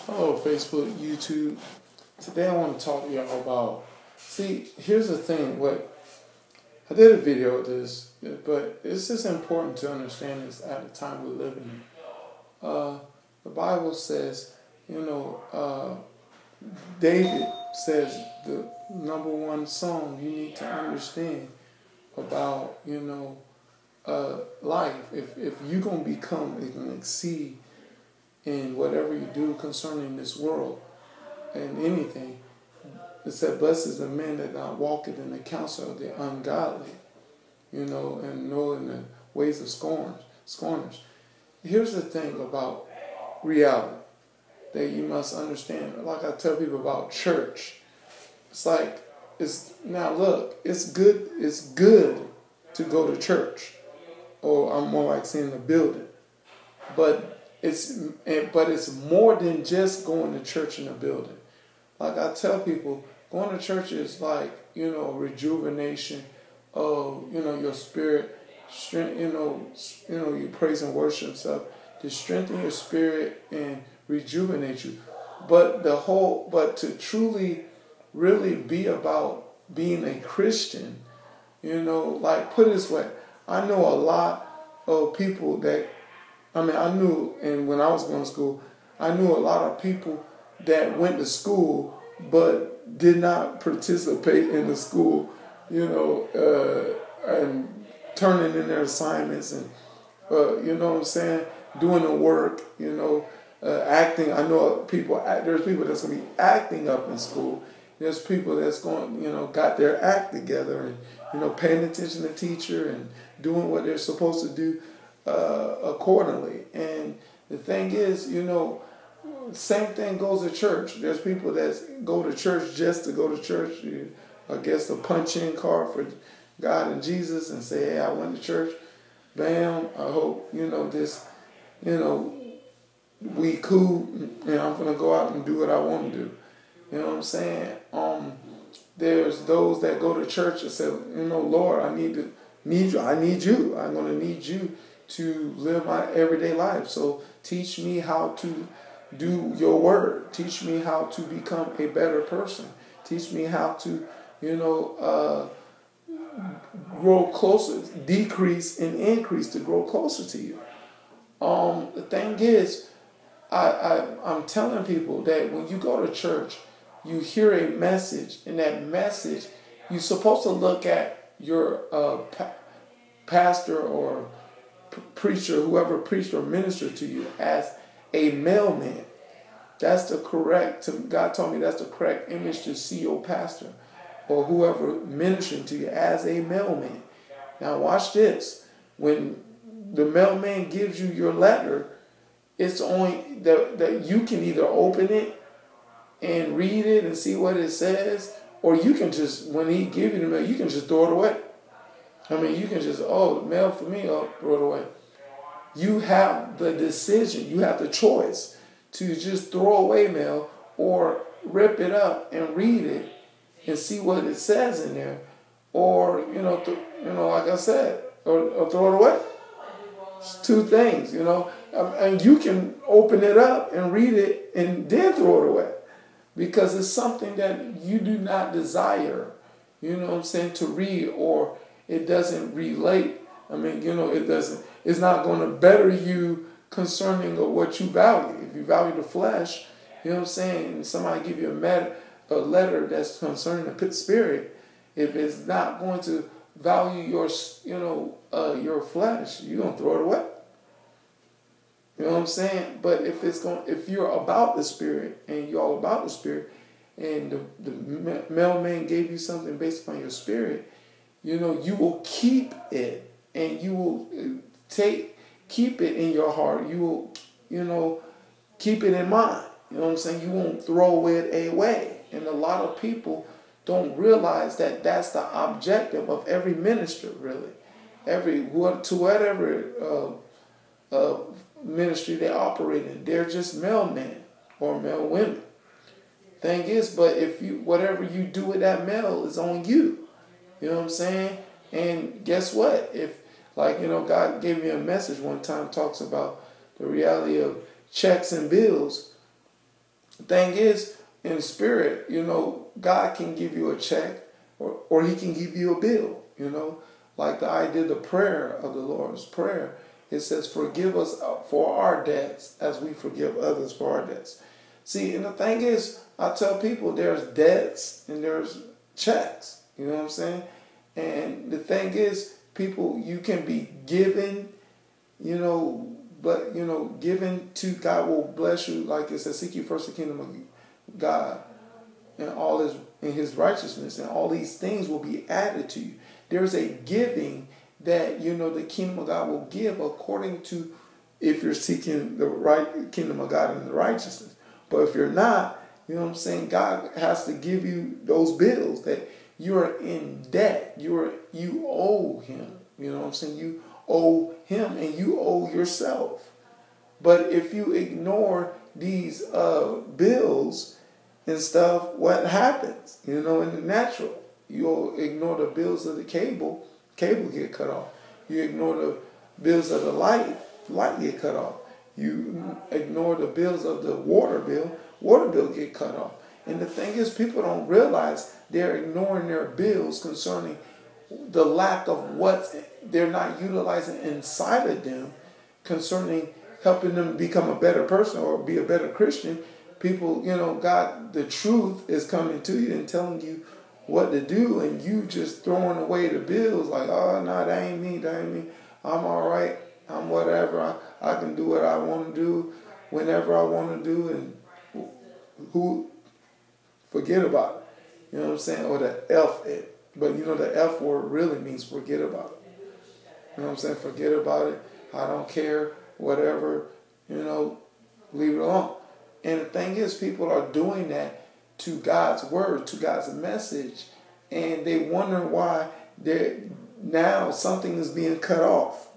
Hello, Facebook, YouTube. Today I want to talk to y'all about. See, here's the thing. What I did a video of this, but it's just important to understand this at the time we're living in. The Bible says, David says the number one song you need to understand about, life. If you're gonna become, you're gonna exceed in whatever you do concerning this world and anything. It said, blessed is the man that not walketh in the counsel of the ungodly, and knowing the ways of scorners. Here's the thing about reality that you must understand. Like I tell people about church. It's good to go to church. Or I'm more like saying the building. But it's more than just going to church in a building. Like I tell people, going to church is like, rejuvenation of, your spirit, strength, you praise and worship stuff to strengthen your spirit and rejuvenate you. But to truly, really be about being a Christian, like put it this way, I know a lot of people that, and when I was going to school, I knew a lot of people that went to school but did not participate in the school, and turning in their assignments and, doing the work, acting. I know there's people that's going to be acting up in school. There's people that's going, got their act together and, paying attention to teacher and doing what they're supposed to do accordingly. And the thing is, same thing goes to church. There's people that go to church just to go to church. I guess the punch-in card for God and Jesus and say, hey, I went to church. Bam, I hope, this, we cool. And I'm going to go out and do what I want to do. You know what I'm saying? There's those that go to church and say, Lord, I need you. I'm going to need you to live my everyday life. So teach me how to do your word. Teach me how to become a better person. Teach me how to, grow closer, decrease and increase to grow closer to you. The thing is, I'm telling people that when you go to church, you hear a message, and that message, you're supposed to look at your pastor or preacher, whoever preached or ministered to you, as a mailman. God told me that's the correct image to see your pastor or whoever ministering to you as a mailman. Now watch this. When the mailman gives you your letter, it's only that you can either open it and read it and see what it says, or you can just, when he gives you the mail, you can just throw it away. You can just, mail for me, throw it away. You have the decision, you have the choice to just throw away mail or rip it up and read it and see what it says in there, or, like I said, or throw it away. It's two things, and you can open it up and read it and then throw it away because it's something that you do not desire, to read, or it doesn't relate. It's not going to better you concerning of what you value. If you value the flesh, and somebody give you a letter that's concerning the spirit, if it's not going to value your flesh, you're going to throw it away. You know what I'm saying? But if you're about the spirit and you're all about the spirit, and the mailman gave you something based upon your spirit, you will keep it, and you will keep it in your heart. You will, keep it in mind. You know what I'm saying? You won't throw it away. And a lot of people don't realize that that's the objective of every minister, really. Whatever ministry they operate in, they're just mailmen or mail women. Thing is, but whatever you do with that mail is on you. You know what I'm saying? And guess what? If, God gave me a message one time, talks about the reality of checks and bills. The thing is, in spirit, God can give you a check or he can give you a bill, Like the idea, the prayer of the Lord's Prayer. It says, forgive us for our debts as we forgive others for our debts. See, and the thing is, I tell people there's debts and there's checks. You know what I'm saying? And the thing is, people, you can be given, but, given to God will bless you. Like it says, seek you first the kingdom of God and all his righteousness, and all these things will be added to you. There's a giving that, the kingdom of God will give according to if you're seeking the right kingdom of God and the righteousness. But if you're not, God has to give you those bills that you're in debt. You owe him. You owe him and you owe yourself. But if you ignore these bills and stuff, what happens? In the natural, you'll ignore the bills of the cable get cut off. You ignore the bills of the light get cut off. You ignore the bills of the water bill get cut off. And the thing is, people don't realize they're ignoring their bills concerning the lack of what they're not utilizing inside of them concerning helping them become a better person or be a better Christian. People, God, the truth is coming to you and telling you what to do, and you just throwing away the bills like, oh, no, that ain't me. I'm all right. I'm whatever. I can do what I want to do whenever I want to do, and forget about it. You know what I'm saying? Or the F it. But the F word really means forget about it. You know what I'm saying? Forget about it. I don't care. Whatever. Leave it alone. And the thing is, people are doing that to God's word, to God's message, and they wonder why now something is being cut off.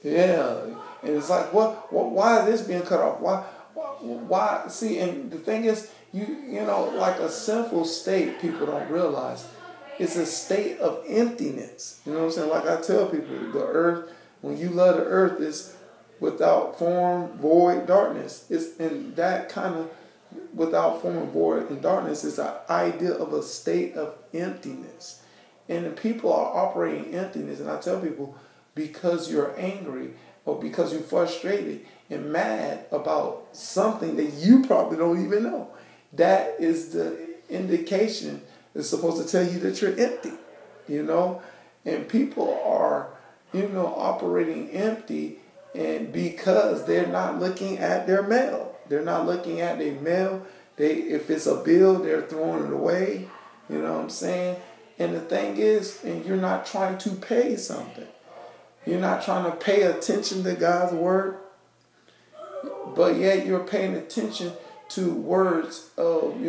Yeah, and it's like, what? Why is this being cut off? Why? See, and the thing is, like a sinful state, people don't realize it's a state of emptiness. You know what I'm saying? Like I tell people, the earth, when you love the earth, is without form, void, darkness. It's in that kind of without form and void and darkness is an idea of a state of emptiness. And the people are operating emptiness. And I tell people, because you're angry or because you're frustrated and mad about something that you probably don't even know, that is the indication. It's supposed to tell you that you're empty, And people are, operating empty, and because they're not looking at their mail. They're not looking at their mail. If it's a bill, they're throwing it away. You know what I'm saying? And the thing is, and you're not trying to pay something. You're not trying to pay attention to God's word. But yet you're paying attention to words of,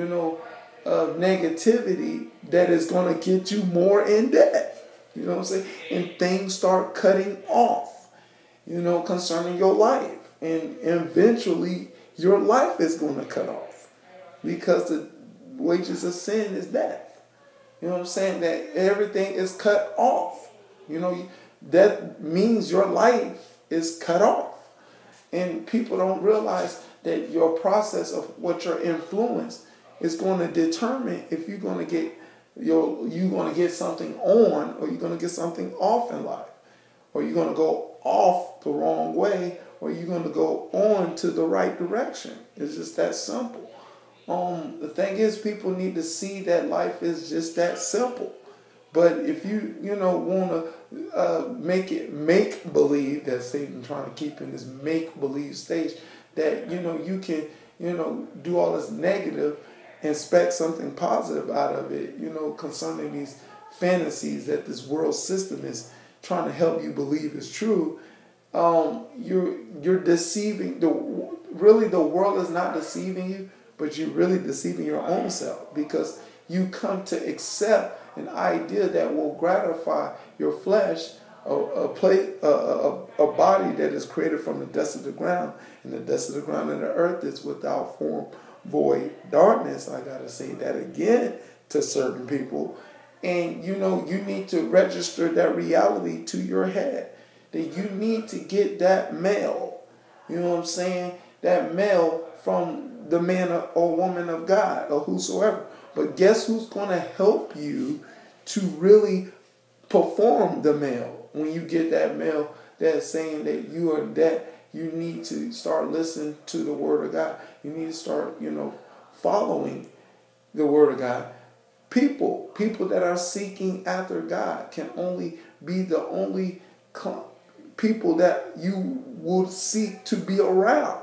of negativity that is going to get you more in debt. You know what I'm saying? And things start cutting off, concerning your life. And eventually your life is going to cut off because the wages of sin is death. You know what I'm saying? That everything is cut off. That means your life is cut off. And people don't realize that your process of what your influence is going to determine if you're going to get something on or you're going to get something off in life. Or you're going to go off the wrong way, or you're going to go on to the right direction. It's just that simple. The thing is, people need to see that life is just that simple. But if you want to make believe, that Satan trying to keep in this make believe stage, that you can do all this negative and expect something positive out of it, concerning these fantasies that this world system is trying to help you believe is true. You're deceiving. The world is not deceiving you, but you're really deceiving your own self, because you come to accept an idea that will gratify your flesh, a body that is created from the dust of the ground, and the dust of the ground and the earth is without form, void, darkness. I gotta say that again to certain people. And you need to register that reality to your head, that you need to get that mail. You know what I'm saying? that male from the man or woman of God or whosoever. But guess who's going to help you to really perform the male when you get that male that's saying that you are that you need to start listening to the word of God. You need to start, following the word of God. People that are seeking after God can only be the only people that you would seek to be around.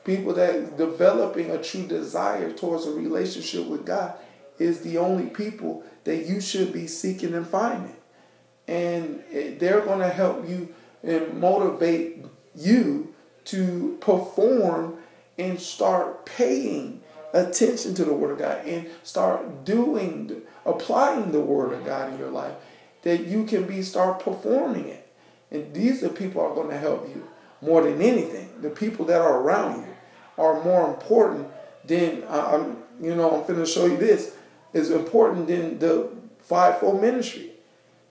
People that developing a true desire towards a relationship with God is the only people that you should be seeking and finding. And they're going to help you and motivate you to perform and start paying attention to the word of God and start applying the word of God in your life, that you can start performing it. And these are people who are going to help you more than anything. The people that are around you are more important than, I'm going to show you this, is important than the fivefold ministry.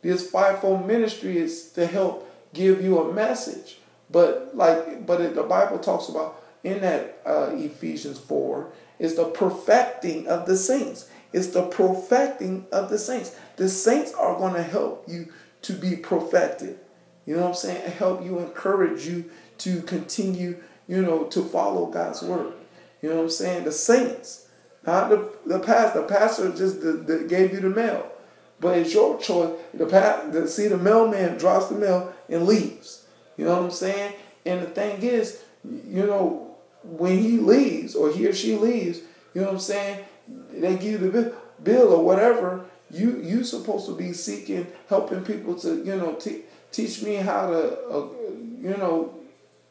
This fivefold ministry is to help give you a message. But the Bible talks about in that Ephesians 4 is the perfecting of the saints. It's the perfecting of the saints. The saints are going to help you to be perfected. You know what I'm saying? Help you, encourage you to continue, to follow God's word. You know what I'm saying? The saints, not the pastor. The pastor just gave you the mail. But it's your choice. The mailman drops the mail and leaves. You know what I'm saying? And the thing is, when he leaves or he or she leaves, you know what I'm saying? They give you the bill or whatever. You supposed to be seeking, helping people to, teach me how to,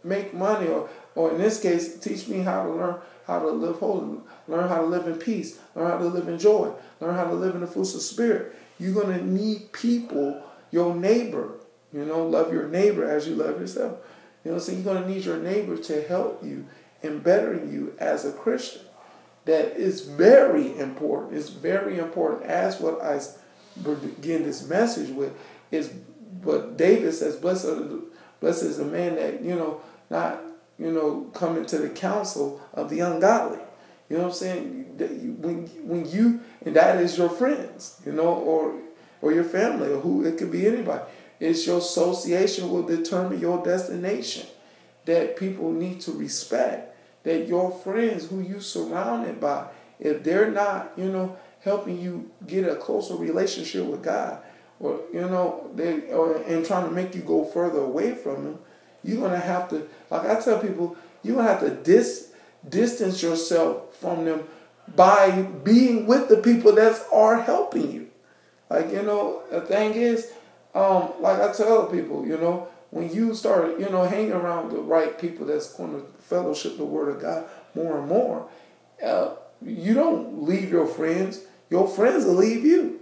make money, or in this case, teach me how to learn how to live holy, learn how to live in peace, learn how to live in joy, learn how to live in the fruits of the Spirit. You're going to need people, your neighbor, love your neighbor as you love yourself. You're going to need your neighbor to help you and better you as a Christian. That is very important. It's very important, as what I begin this message with, is what David says, blessed is the man that, not, coming to the counsel of the ungodly. You know what I'm saying? When you, and that is your friends, or your family, or who, it could be anybody. It's your association will determine your destination. That people need to respect. That your friends who you surrounded by, if they're not, helping you get a closer relationship with God, or, and trying to make you go further away from them, you're going to have to, like I tell people, you're going to have to distance yourself from them by being with the people that are helping you. Like, the thing is, like I tell people, when you start, hanging around the right people that's going to fellowship the word of God more and more, you don't leave your friends. Your friends will leave you.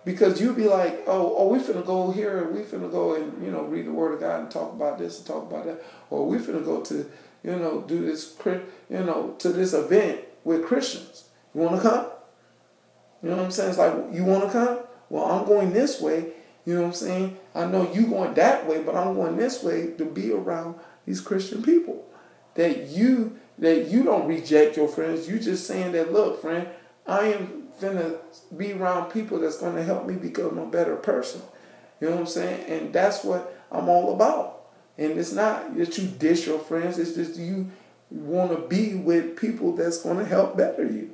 Because you'll be like, oh, we finna go here, we finna go and, read the word of God and talk about this and talk about that. Or we finna go to, do this, to this event with Christians. You want to come? You know what I'm saying? It's like, you want to come? Well, I'm going this way. You know what I'm saying? I know you going that way, but I'm going this way to be around these Christian people. That you don't reject your friends. You just saying that, look, friend, I am finna be around people that's going to help me become a better person. You know what I'm saying? And that's what I'm all about. And it's not that you dish your friends. It's just you want to be with people that's going to help better you.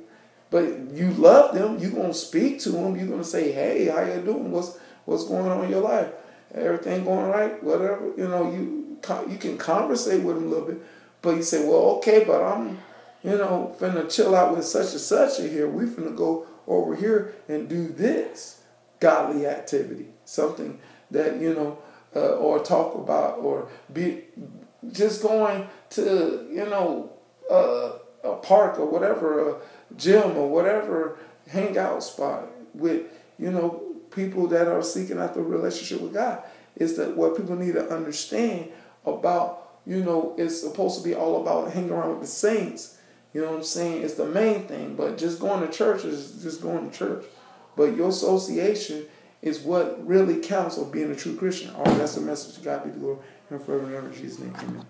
But you love them. You're going to speak to them. You're going to say, hey, how you doing? What's going on in your life? Everything going right? Whatever. You can conversate with them a little bit. But you say, well, okay, but I'm, finna chill out with such and such here. We finna go over here and do this godly activity. Something that, or talk about, or be just going to, a park or whatever, a gym or whatever hangout spot with, people that are seeking out the relationship with God. Is that what people need to understand about, it's supposed to be all about hanging around with the saints. You know what I'm saying? It's the main thing. But just going to church is just going to church. But your association is what really counts of being a true Christian. All right, that's the message. God be the glory and forever and ever in Jesus' name. Amen.